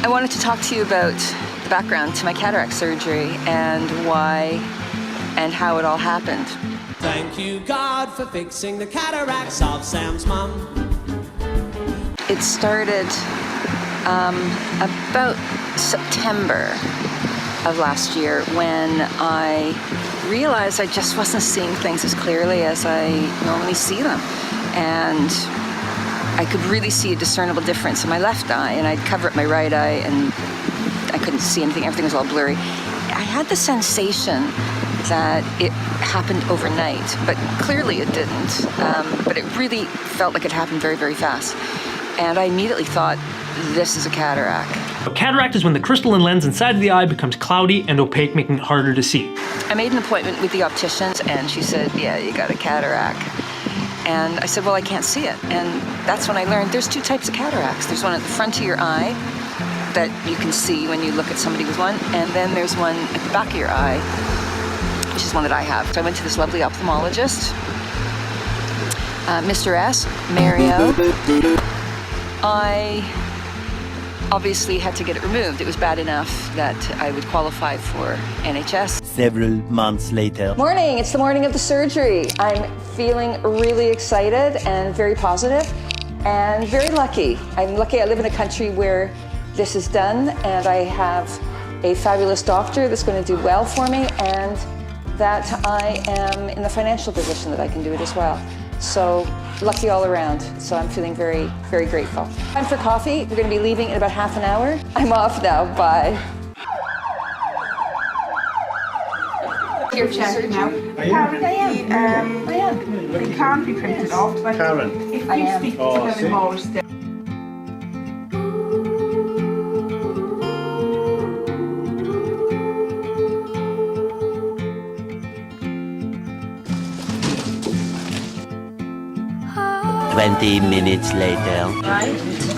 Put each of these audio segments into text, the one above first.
I wanted to talk to you about the background to my cataract surgery and why and how it all happened. Thank you, God, for fixing the cataracts of Sam's mum. It started about September of last year when I realized I just wasn't seeing things as clearly as I normally see them. And I could really see a discernible difference in my left eye, and I'd cover up my right eye and I couldn't see anything, everything was all blurry. I had the sensation that it happened overnight, but clearly it didn't. But it really felt like it happened very, very fast. And I immediately thought, this is a cataract. A cataract is when the crystalline lens inside of the eye becomes cloudy and opaque, making it harder to see. I made an appointment with the opticians and she said, yeah, you got a cataract. And I said, well, I can't see it. And that's when I learned there's two types of cataracts. There's one at the front of your eye that you can see when you look at somebody with one, and then there's one at the back of your eye, which is one that I have. So I went to this lovely ophthalmologist, Mr. S, Mario. I obviously had to get it removed. It was bad enough that I would qualify for NHS. Several months later. Morning, it's the morning of the surgery. I'm feeling really excited and very positive and very lucky. I'm lucky I live in a country where this is done, and I have a fabulous doctor that's going to do well for me, and that I am in the financial position that I can do it as well. So lucky all around. So I'm feeling very, very grateful. Time for coffee. We're going to be leaving in about half an hour. I'm off now. Bye. You're checking now. Karen, I am. It can't be printed off. Karen. If you speak to them more still. Twenty minutes later.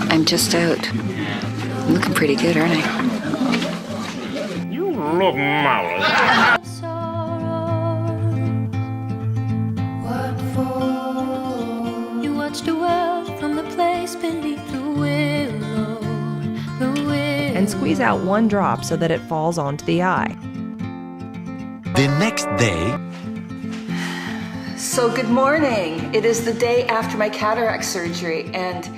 I'm just out. I'm looking pretty good, aren't I? You look marvelous. You watch the world from the place beneath the willow, and squeeze out one drop so that it falls onto the eye. The next day. So good morning. It is the day after my cataract surgery, and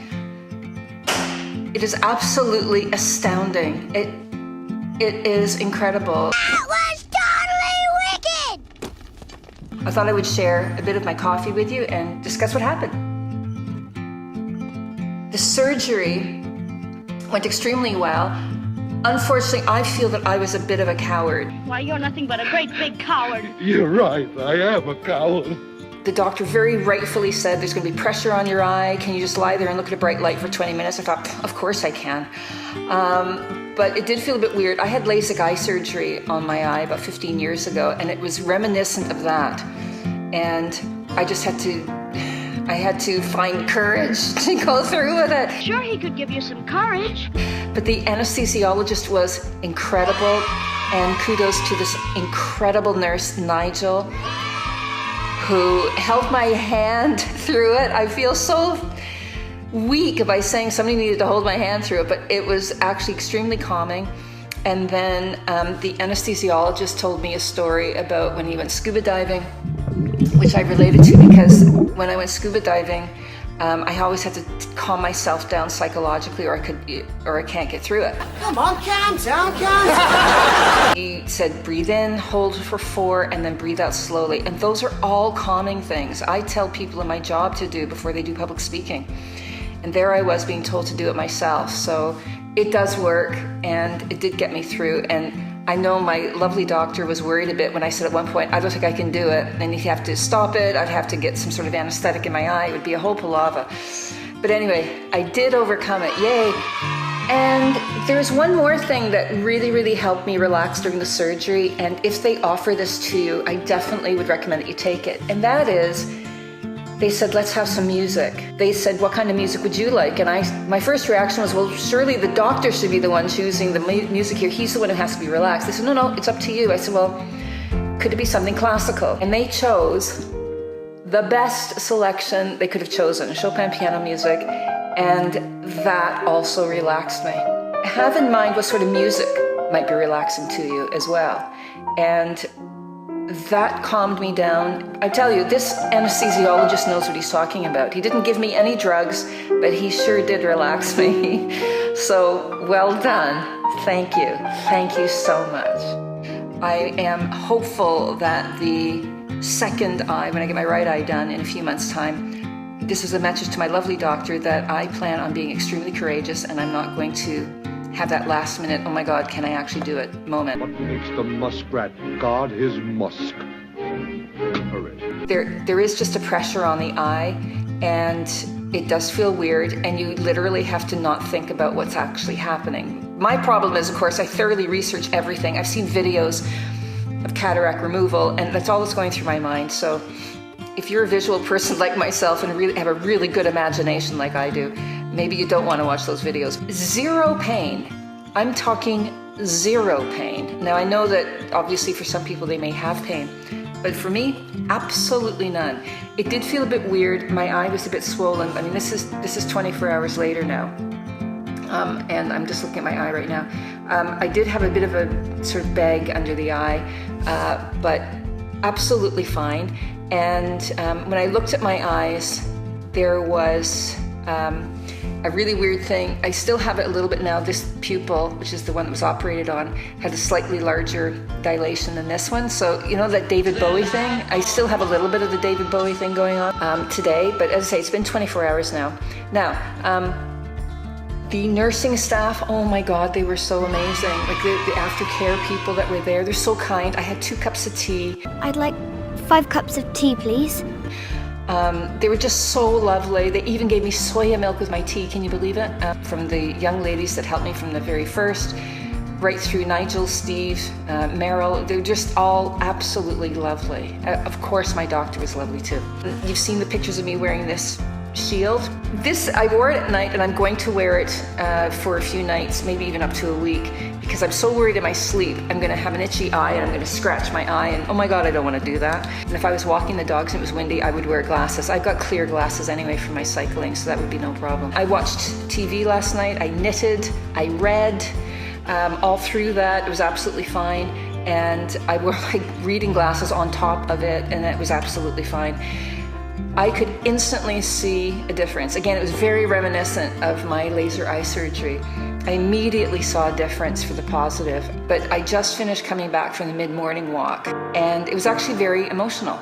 it is absolutely astounding. It is incredible. That was totally wicked! I thought I would share a bit of my coffee with you and discuss what happened. The surgery went extremely well. Unfortunately, I feel that I was a bit of a coward. Why, you're nothing but a great big coward. You're right, I am a coward. The doctor very rightfully said, there's going to be pressure on your eye. Can you just lie there and look at a bright light for 20 minutes? I thought, of course I can. But it did feel a bit weird. I had LASIK eye surgery on my eye about 15 years ago, and it was reminiscent of that. And I just had to find courage to go through with it. Sure, he could give you some courage. But the anesthesiologist was incredible, and kudos to this incredible nurse, Nigel, who held my hand through it. I feel so weak by saying somebody needed to hold my hand through it, but it was actually extremely calming. And then the anesthesiologist told me a story about when he went scuba diving, which I related to because when I went scuba diving, I always had to calm myself down psychologically, or I can't get through it. Come on, calm down. He said, breathe in, hold for 4, and then breathe out slowly. And those are all calming things I tell people in my job to do before they do public speaking. And there I was being told to do it myself. So it does work, and it did get me through. And I know my lovely doctor was worried a bit when I said at one point, I don't think I can do it. And he'd have to stop it. I'd have to get some sort of anesthetic in my eye. It would be a whole palaver. But anyway, I did overcome it. Yay. And there's one more thing that really, really helped me relax during the surgery. And if they offer this to you, I definitely would recommend that you take it. And that is, they said, let's have some music. They said, what kind of music would you like? And my first reaction was, well, surely the doctor should be the one choosing the music here. He's the one who has to be relaxed. They said, no, it's up to you. I said, well, could it be something classical? And they chose the best selection they could have chosen, Chopin piano music. And that also relaxed me. have in mind what sort of music might be relaxing to you as well. And that calmed me down. I tell you, this anesthesiologist knows what he's talking about. He didn't give me any drugs, but he sure did relax me. So well done. Thank you. Thank you so much. I am hopeful that the second eye, when I get my right eye done in a few months' time, this is a message to my lovely doctor that I plan on being extremely courageous and I'm not going to have that last minute, oh my God, can I actually do it moment. What makes the muskrat guard his musk? Courage. There is just a pressure on the eye, and it does feel weird, and you literally have to not think about what's actually happening. My problem is, of course, I thoroughly research everything. I've seen videos of cataract removal, and that's all that's going through my mind. So if you're a visual person like myself and really have a really good imagination like I do, maybe you don't want to watch those videos. Zero pain. I'm talking zero pain. Now I know that obviously for some people they may have pain, but for me, absolutely none. It did feel a bit weird. My eye was a bit swollen. I mean, this is 24 hours later now. And I'm just looking at my eye right now. I did have a bit of a sort of bag under the eye, but absolutely fine. And when I looked at my eyes, there was a really weird thing. I still have it a little bit now. This pupil, which is the one that was operated on, had a slightly larger dilation than this one. So, you know that David Bowie thing? I still have a little bit of the David Bowie thing going on today, but as I say, it's been 24 hours now. Now, the nursing staff, oh my God, they were so amazing. Like the aftercare people that were there, they're so kind. I had 2 cups of tea. I'd like 5 cups of tea, please. They were just so lovely. They even gave me soya milk with my tea, can you believe it? From the young ladies that helped me from the very first, right through Nigel, Steve, Meryl, they were just all absolutely lovely. Of course my doctor was lovely too. You've seen the pictures of me wearing this shield. This, I wore it at night and I'm going to wear it for a few nights, maybe even up to a week, because I'm so worried in my sleep I'm going to have an itchy eye and I'm going to scratch my eye, and oh my God, I don't want to do that. And if I was walking the dogs and it was windy, I would wear glasses. I've got clear glasses anyway for my cycling, so that would be no problem. I watched TV last night, I knitted, I read, all through that, it was absolutely fine. And I wore my reading glasses on top of it and it was absolutely fine. I could instantly see a difference. Again, it was very reminiscent of my laser eye surgery. I immediately saw a difference for the positive, but I just finished coming back from the mid-morning walk, and it was actually very emotional.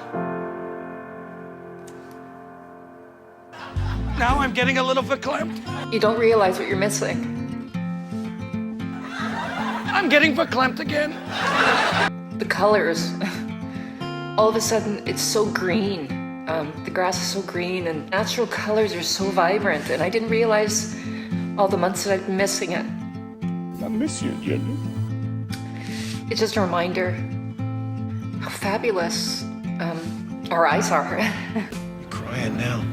Now I'm getting a little verklempt. You don't realize what you're missing. I'm getting verklempt again. The colors. All of a sudden, it's so green. The grass is so green and natural colors are so vibrant, and I didn't realize all the months that I'd been missing it. I miss you, Jenny. It's just a reminder how fabulous our eyes are. You're crying now.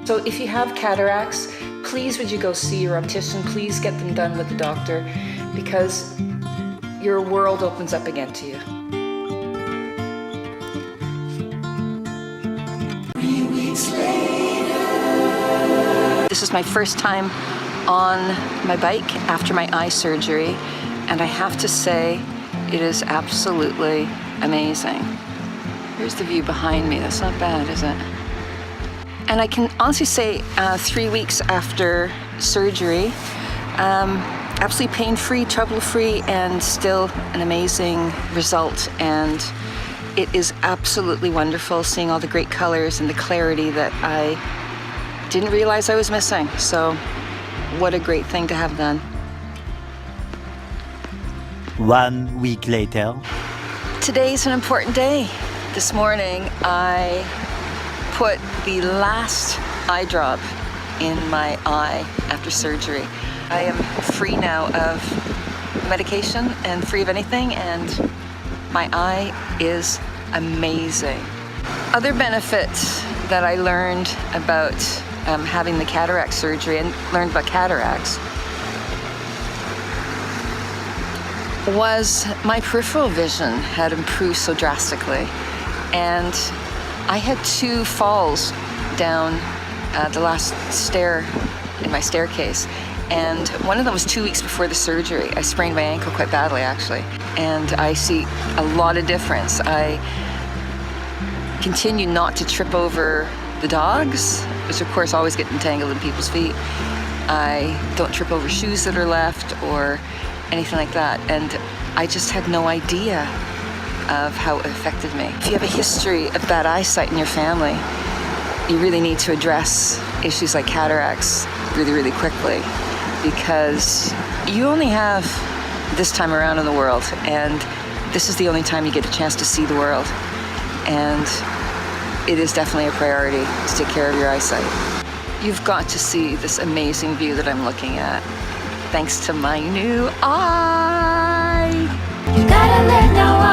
So if you have cataracts, please would you go see your optician. Please get them done with the doctor, because your world opens up again to you. 3 weeks later. This is my first time on my bike after my eye surgery, and I have to say it is absolutely amazing. Here's the view behind me. That's not bad, is it? And I can honestly say 3 weeks after surgery, absolutely pain-free, trouble-free, and still an amazing result. And it is absolutely wonderful seeing all the great colors and the clarity that I didn't realize I was missing. So what a great thing to have done. 1 week later. Today's an important day. This morning I put the last eye drop in my eye after surgery. I am free now of medication and free of anything, and my eye is amazing. Other benefits that I learned about having the cataract surgery and learned about cataracts was my peripheral vision had improved so drastically. And I had 2 falls down the last stair in my staircase. And one of them was 2 weeks before the surgery. I sprained my ankle quite badly, actually. And I see a lot of difference. I continue not to trip over the dogs, which of course always get entangled in people's feet. I don't trip over shoes that are left or anything like that. And I just had no idea of how it affected me. If you have a history of bad eyesight in your family, you really need to address issues like cataracts really, really quickly, because you only have this time around in the world, and this is the only time you get a chance to see the world. And it is definitely a priority to take care of your eyesight. You've got to see this amazing view that I'm looking at, thanks to my new eye. You gotta let go